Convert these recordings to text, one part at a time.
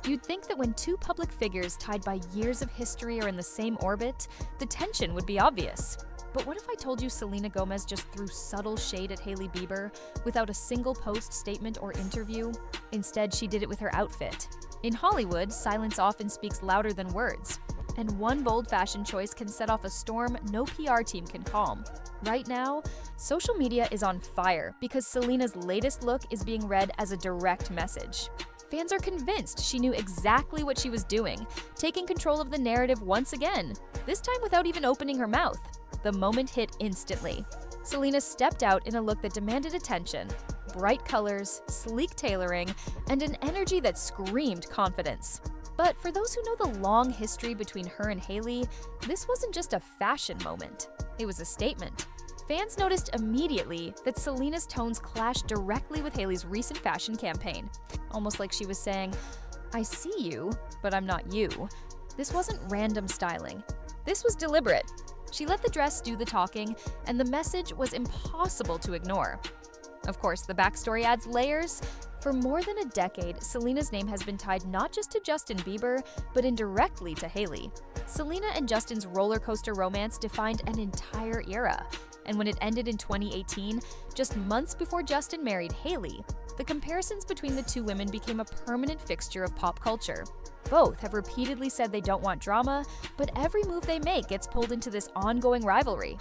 You'd think that when two public figures tied by years of history are in the same orbit, the tension would be obvious. But what if I told you Selena Gomez just threw subtle shade at Hailey Bieber without a single post, statement, or interview? Instead, she did it with her outfit. In Hollywood, silence often speaks louder than words, and one bold fashion choice can set off a storm no PR team can calm. Right now, social media is on fire because Selena's latest look is being read as a direct message. Fans are convinced she knew exactly what she was doing, taking control of the narrative once again, this time without even opening her mouth. The moment hit instantly. Selena stepped out in a look that demanded attention. Bright colors, sleek tailoring, and an energy that screamed confidence. But for those who know the long history between her and Hailey, this wasn't just a fashion moment. It was a statement. Fans noticed immediately that Selena's tones clashed directly with Hailey's recent fashion campaign. Almost like she was saying, "I see you, but I'm not you." This wasn't random styling. This was deliberate. She let the dress do the talking, and the message was impossible to ignore. Of course, the backstory adds layers. For more than a decade, Selena's name has been tied not just to Justin Bieber, but indirectly to Hailey. Selena and Justin's roller coaster romance defined an entire era. And when it ended in 2018, just months before Justin married Hailey, the comparisons between the two women became a permanent fixture of pop culture. Both have repeatedly said they don't want drama, but every move they make gets pulled into this ongoing rivalry.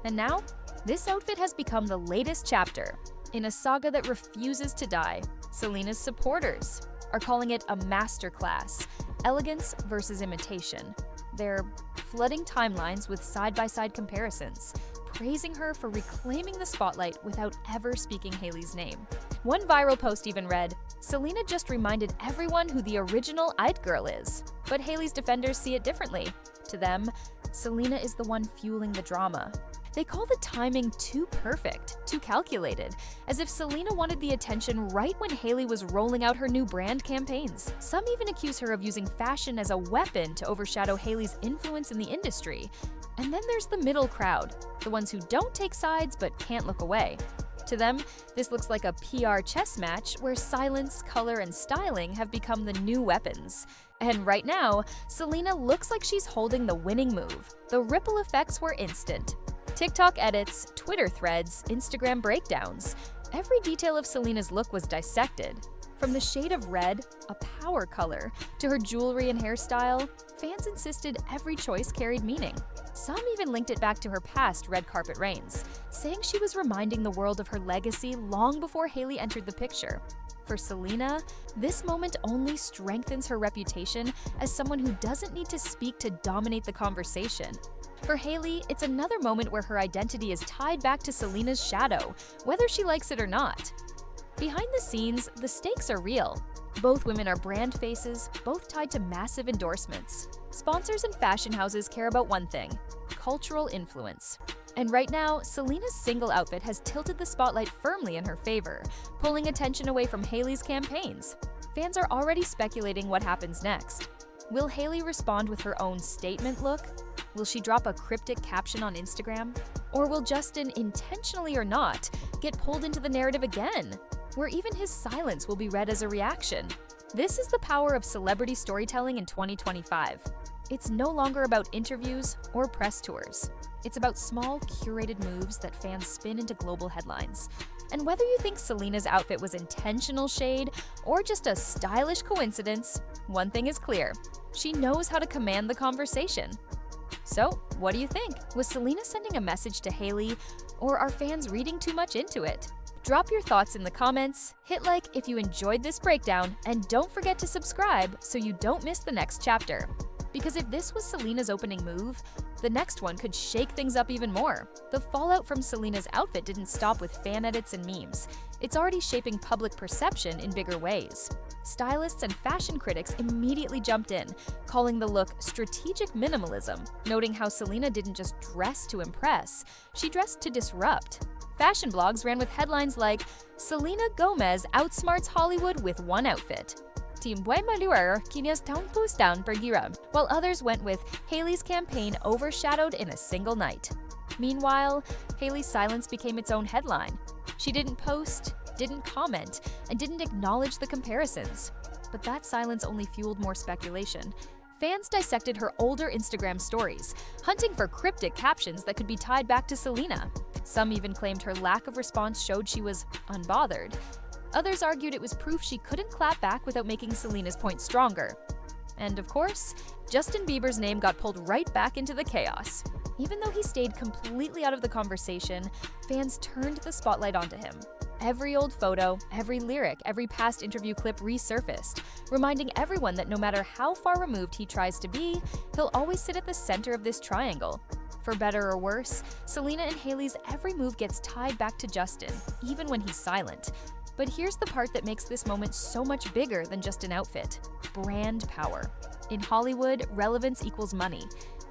And now, this outfit has become the latest chapter in a saga that refuses to die. Selena's supporters are calling it a masterclass, elegance versus imitation. They're flooding timelines with side-by-side comparisons, praising her for reclaiming the spotlight without ever speaking Hailey's name. One viral post even read, "Selena just reminded everyone who the original It Girl is." But Hailey's defenders see it differently. To them, Selena is the one fueling the drama. They call the timing too perfect, too calculated, as if Selena wanted the attention right when Hailey was rolling out her new brand campaigns. Some even accuse her of using fashion as a weapon to overshadow Hailey's influence in the industry. And then there's the middle crowd, the ones who don't take sides but can't look away. To them, this looks like a PR chess match where silence, color, and styling have become the new weapons. And right now, Selena looks like she's holding the winning move. The ripple effects were instant. TikTok edits, Twitter threads, Instagram breakdowns. Every detail of Selena's look was dissected. From the shade of red, a power color, to her jewelry and hairstyle, fans insisted every choice carried meaning. Some even linked it back to her past red carpet reigns, saying she was reminding the world of her legacy long before Hailey entered the picture. For Selena, this moment only strengthens her reputation as someone who doesn't need to speak to dominate the conversation. For Hailey, it's another moment where her identity is tied back to Selena's shadow, whether she likes it or not. Behind the scenes, the stakes are real. Both women are brand faces, both tied to massive endorsements. Sponsors and fashion houses care about one thing: cultural influence. And right now, Selena's single outfit has tilted the spotlight firmly in her favor, pulling attention away from Hailey's campaigns. Fans are already speculating what happens next. Will Hailey respond with her own statement look? Will she drop a cryptic caption on Instagram? Or will Justin, intentionally or not, get pulled into the narrative again, where even his silence will be read as a reaction? This is the power of celebrity storytelling in 2025. It's no longer about interviews or press tours. It's about small, curated moves that fans spin into global headlines. And whether you think Selena's outfit was intentional shade or just a stylish coincidence, one thing is clear: she knows how to command the conversation. So, what do you think? Was Selena sending a message to Hailey, or are fans reading too much into it? Drop your thoughts in the comments, hit like if you enjoyed this breakdown, and don't forget to subscribe so you don't miss the next chapter. Because if this was Selena's opening move, the next one could shake things up even more. The fallout from Selena's outfit didn't stop with fan edits and memes. It's already shaping public perception in bigger ways. Stylists and fashion critics immediately jumped in, calling the look strategic minimalism, noting how Selena didn't just dress to impress, she dressed to disrupt. Fashion blogs ran with headlines like, "Selena Gomez outsmarts Hollywood with one outfit." Team Buhay Maluer Kinias Town Pustan Pergira, while others went with Hailey's campaign overshadowed in a single night. Meanwhile, Hailey's silence became its own headline. She didn't post, didn't comment, and didn't acknowledge the comparisons. But that silence only fueled more speculation. Fans dissected her older Instagram stories, hunting for cryptic captions that could be tied back to Selena. Some even claimed her lack of response showed she was unbothered. Others argued it was proof she couldn't clap back without making Selena's point stronger. And of course, Justin Bieber's name got pulled right back into the chaos. Even though he stayed completely out of the conversation, fans turned the spotlight onto him. Every old photo, every lyric, every past interview clip resurfaced, reminding everyone that no matter how far removed he tries to be, he'll always sit at the center of this triangle. For better or worse, Selena and Hailey's every move gets tied back to Justin, even when he's silent. But here's the part that makes this moment so much bigger than just an outfit: brand power. In Hollywood, relevance equals money.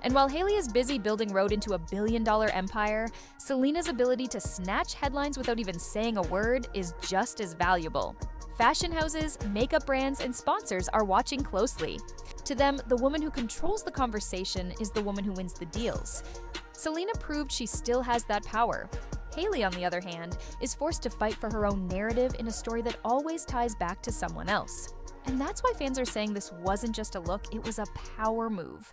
And while Hailey is busy building Rhode into a billion-dollar empire, Selena's ability to snatch headlines without even saying a word is just as valuable. Fashion houses, makeup brands, and sponsors are watching closely. To them, the woman who controls the conversation is the woman who wins the deals. Selena proved she still has that power. Hailey, on the other hand, is forced to fight for her own narrative in a story that always ties back to someone else. And that's why fans are saying this wasn't just a look, it was a power move.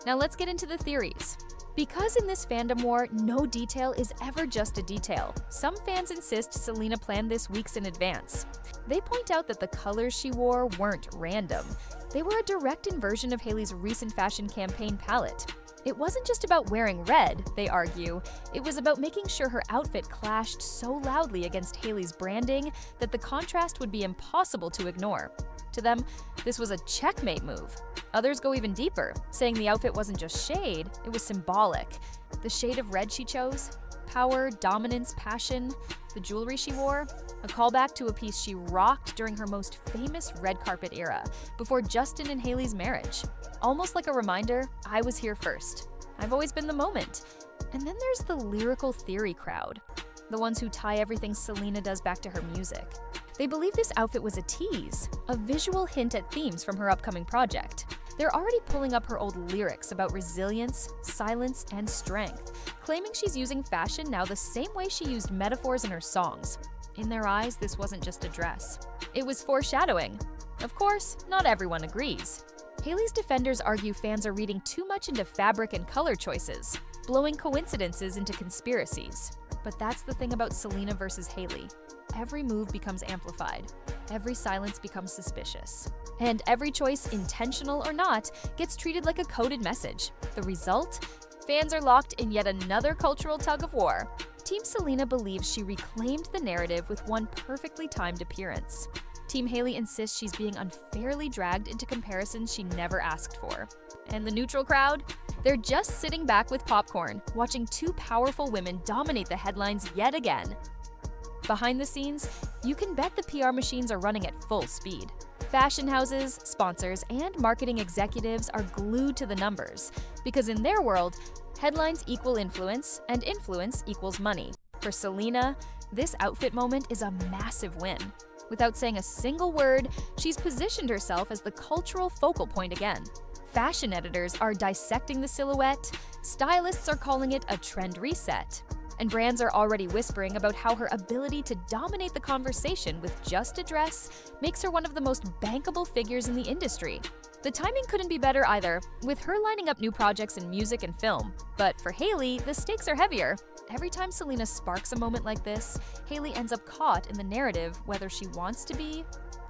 Now let's get into the theories. Because in this fandom war, no detail is ever just a detail, some fans insist Selena planned this weeks in advance. They point out that the colors she wore weren't random. They were a direct inversion of Hailey's recent fashion campaign palette. It wasn't just about wearing red, they argue. It was about making sure her outfit clashed so loudly against Hailey's branding that the contrast would be impossible to ignore. To them, this was a checkmate move. Others go even deeper, saying the outfit wasn't just shade, it was symbolic. The shade of red she chose, power, dominance, passion, the jewelry she wore, a callback to a piece she rocked during her most famous red carpet era, before Justin and Hailey's marriage. Almost like a reminder, I was here first. I've always been the moment. And then there's the lyrical theory crowd, the ones who tie everything Selena does back to her music. They believe this outfit was a tease, a visual hint at themes from her upcoming project. They're already pulling up her old lyrics about resilience, silence, and strength, claiming she's using fashion now the same way she used metaphors in her songs. In their eyes, this wasn't just a dress. It was foreshadowing. Of course, not everyone agrees. Hailey's defenders argue fans are reading too much into fabric and color choices, blowing coincidences into conspiracies. But that's the thing about Selena versus Hailey. Every move becomes amplified. Every silence becomes suspicious. And every choice, intentional or not, gets treated like a coded message. The result? Fans are locked in yet another cultural tug-of-war. Team Selena believes she reclaimed the narrative with one perfectly timed appearance. Team Hailey insists she's being unfairly dragged into comparisons she never asked for. And the neutral crowd? They're just sitting back with popcorn, watching two powerful women dominate the headlines yet again. Behind the scenes, you can bet the PR machines are running at full speed. Fashion houses, sponsors, and marketing executives are glued to the numbers, because in their world, headlines equal influence, and influence equals money. For Selena, this outfit moment is a massive win. Without saying a single word, she's positioned herself as the cultural focal point again. Fashion editors are dissecting the silhouette, stylists are calling it a trend reset, and brands are already whispering about how her ability to dominate the conversation with just a dress makes her one of the most bankable figures in the industry. The timing couldn't be better either, with her lining up new projects in music and film. But for Hailey, the stakes are heavier. Every time Selena sparks a moment like this, Hailey ends up caught in the narrative whether she wants to be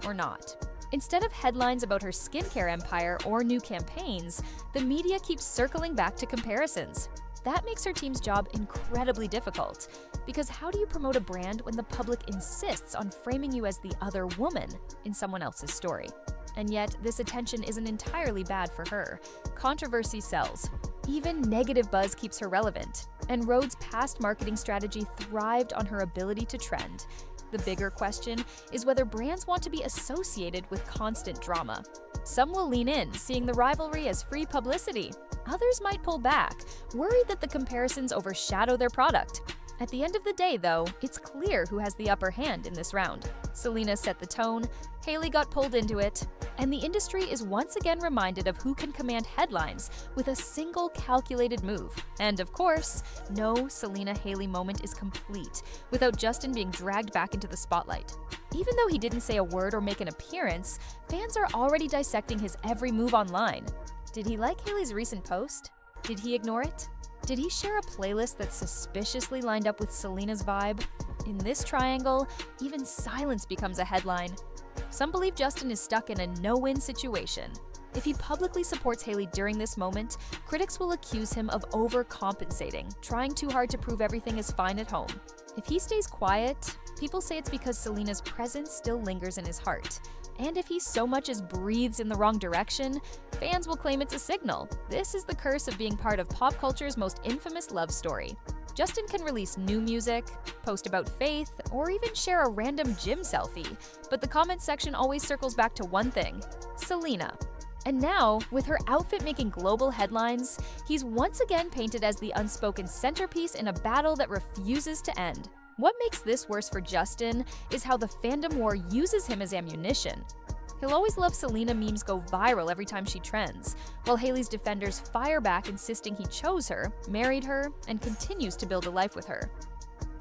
or not. Instead of headlines about her skincare empire or new campaigns, the media keeps circling back to comparisons. That makes her team's job incredibly difficult, because how do you promote a brand when the public insists on framing you as the other woman in someone else's story? And yet, this attention isn't entirely bad for her. Controversy sells. Even negative buzz keeps her relevant. And Rhode's past marketing strategy thrived on her ability to trend. The bigger question is whether brands want to be associated with constant drama. Some will lean in, seeing the rivalry as free publicity. Others might pull back, worried that the comparisons overshadow their product. At the end of the day, though, it's clear who has the upper hand in this round. Selena set the tone, Hailey got pulled into it, And the industry is once again reminded of who can command headlines with a single calculated move. And of course, no Selena-Hailey moment is complete without Justin being dragged back into the spotlight. Even though he didn't say a word or make an appearance, fans are already dissecting his every move online. Did he like Hailey's recent post? Did he ignore it? Did he share a playlist that's suspiciously lined up with Selena's vibe? In this triangle, even silence becomes a headline. Some believe Justin is stuck in a no-win situation. If he publicly supports Hailey during this moment, critics will accuse him of overcompensating, trying too hard to prove everything is fine at home. If he stays quiet, people say it's because Selena's presence still lingers in his heart. And if he so much as breathes in the wrong direction, fans will claim it's a signal. This is the curse of being part of pop culture's most infamous love story. Justin can release new music, post about faith, or even share a random gym selfie, but the comment section always circles back to one thing: Selena. And now, with her outfit making global headlines, he's once again painted as the unspoken centerpiece in a battle that refuses to end. What makes this worse for Justin is how the fandom war uses him as ammunition. He'll always love Selena memes go viral every time she trends, while Hailey's defenders fire back insisting he chose her, married her, and continues to build a life with her.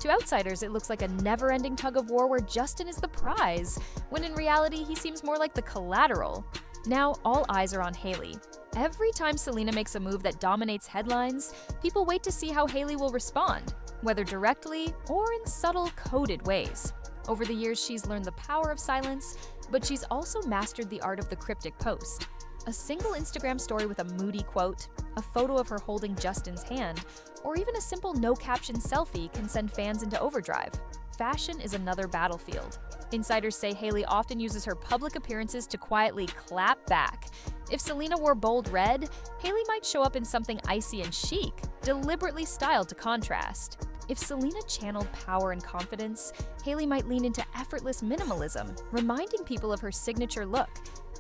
To outsiders, it looks like a never-ending tug-of-war where Justin is the prize, when in reality he seems more like the collateral. Now all eyes are on Hailey. Every time Selena makes a move that dominates headlines, people wait to see how Hailey will respond, whether directly or in subtle, coded ways. Over the years, she's learned the power of silence, but she's also mastered the art of the cryptic post. A single Instagram story with a moody quote, a photo of her holding Justin's hand, or even a simple no-caption selfie can send fans into overdrive. Fashion is another battlefield. Insiders say Hailey often uses her public appearances to quietly clap back. If Selena wore bold red, Hailey might show up in something icy and chic, deliberately styled to contrast. If Selena channeled power and confidence, Hailey might lean into effortless minimalism, reminding people of her signature look.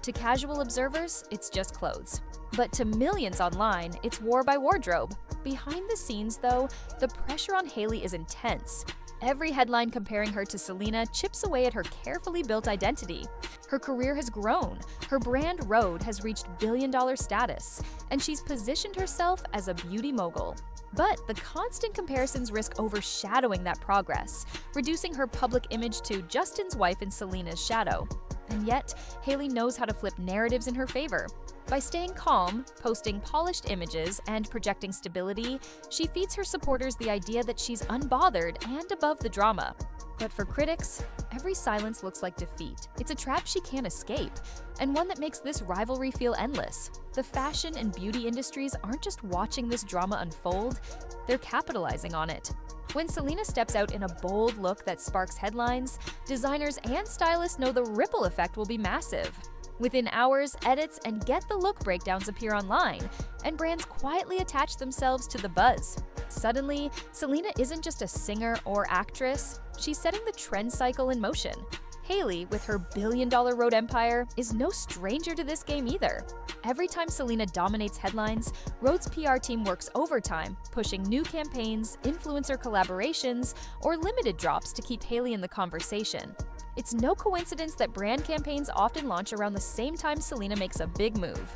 To casual observers, it's just clothes. But to millions online, it's war by wardrobe. Behind the scenes, though, the pressure on Hailey is intense. Every headline comparing her to Selena chips away at her carefully built identity. Her career has grown, her brand Rhode has reached billion-dollar status, and she's positioned herself as a beauty mogul. But the constant comparisons risk overshadowing that progress, reducing her public image to Justin's wife in Selena's shadow. And yet, Hailey knows how to flip narratives in her favor. By staying calm, posting polished images, and projecting stability, she feeds her supporters the idea that she's unbothered and above the drama. But for critics, every silence looks like defeat. It's a trap she can't escape, and one that makes this rivalry feel endless. The fashion and beauty industries aren't just watching this drama unfold, they're capitalizing on it. When Selena steps out in a bold look that sparks headlines, designers and stylists know the ripple effect will be massive. Within hours, edits and get-the-look breakdowns appear online, and brands quietly attach themselves to the buzz. Suddenly, Selena isn't just a singer or actress, she's setting the trend cycle in motion. Hailey, with her billion-dollar Rhode empire, is no stranger to this game either. Every time Selena dominates headlines, Rhode's PR team works overtime, pushing new campaigns, influencer collaborations, or limited drops to keep Hailey in the conversation. It's no coincidence that brand campaigns often launch around the same time Selena makes a big move.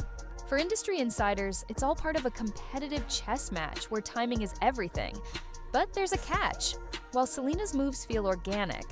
For industry insiders, it's all part of a competitive chess match where timing is everything. But there's a catch. While Selena's moves feel organic,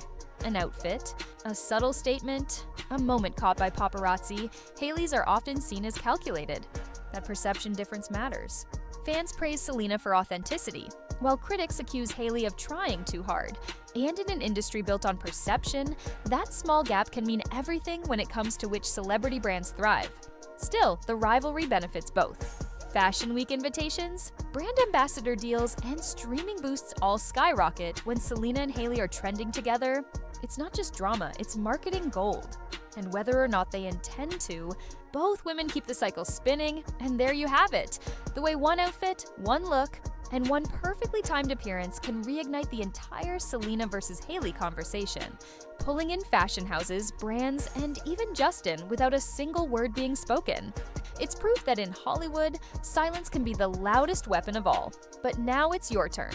an outfit, a subtle statement, a moment caught by paparazzi, Hailey's are often seen as calculated. That perception difference matters. Fans praise Selena for authenticity, while critics accuse Hailey of trying too hard. And in an industry built on perception, that small gap can mean everything when it comes to which celebrity brands thrive. Still, the rivalry benefits both. Fashion Week invitations, brand ambassador deals, and streaming boosts all skyrocket when Selena and Hailey are trending together. It's not just drama, it's marketing gold. And whether or not they intend to, both women keep the cycle spinning, and there you have it. The way one outfit, one look, and one perfectly timed appearance can reignite the entire Selena versus Hailey conversation, pulling in fashion houses, brands, and even Justin without a single word being spoken. It's proof that in Hollywood, silence can be the loudest weapon of all. But now it's your turn.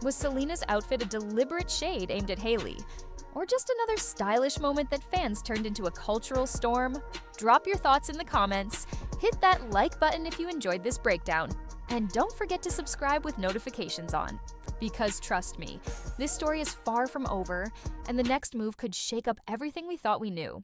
Was Selena's outfit a deliberate shade aimed at Hailey? Or just another stylish moment that fans turned into a cultural storm? Drop your thoughts in the comments, hit that like button if you enjoyed this breakdown, and don't forget to subscribe with notifications on. Because trust me, this story is far from over, and the next move could shake up everything we thought we knew.